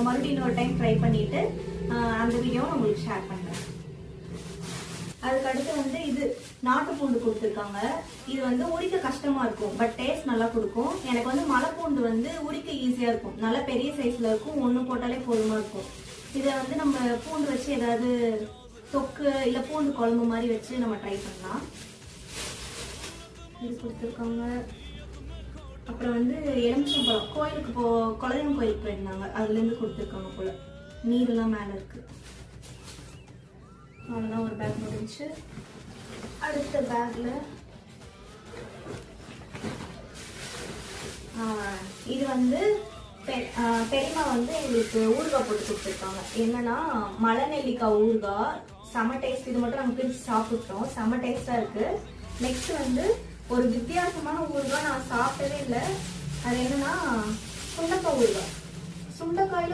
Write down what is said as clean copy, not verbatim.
மறுபடியும் இன்னொரு time try பண்ணிட்டு அந்த வீடியோவை நான் உங்களுக்கு ஷேர் பண்றேன். அதுக்கடுத்து வந்து இது நாட்டு பூண்டு கொடுத்துருக்காங்க. இது வந்து உரிக்க கஷ்டமா இருக்கும், பட் டேஸ்ட் நல்லா கொடுக்கும். எனக்கு வந்து மலை பூண்டு வந்து உரிக்க ஈஸியா இருக்கும், நல்ல பெரிய சைஸ்ல இருக்கும், ஒண்ணு போட்டாலே போதுமா இருக்கும். இதை வந்து நம்ம பூண்டு வச்சு ஏதாவது தொக்கு இல்ல பூண்டு குழம்பு மாதிரி வச்சு நம்ம ட்ரை பண்ணலாம். இது கொடுத்துருக்காங்க. அப்புறம் வந்து எலுமிச்சம்பழம் கோயிலுக்கு குலதெய்வம் கோயிலுக்கு போயிருந்தாங்க, அதுல இருந்து கொடுத்துருக்காங்க போல. நீரெல்லாம் மேல இருக்கு. அவ்வளோதான், ஒரு பேக் முடிஞ்சு. அடுத்த பேக்ல இது வந்து பெரியம்மா வந்து எங்களுக்கு ஊறுகாய் போட்டு கொடுத்துருக்காங்க. என்னன்னா மலை நெல்லிக்காய் ஊறுகாய், செம டேஸ்ட். இது மட்டும் நாங்கள் பிரிச்சு சாப்பிட்டோம், செம டேஸ்டா இருக்கு. நெக்ஸ்ட் வந்து ஒரு வித்தியாசமான ஊறுகாய் நான் சாப்பிட்டதே இல்லை. அது என்னன்னா சுண்டைக்காய் ஊறுகாய். சுண்டைக்காயில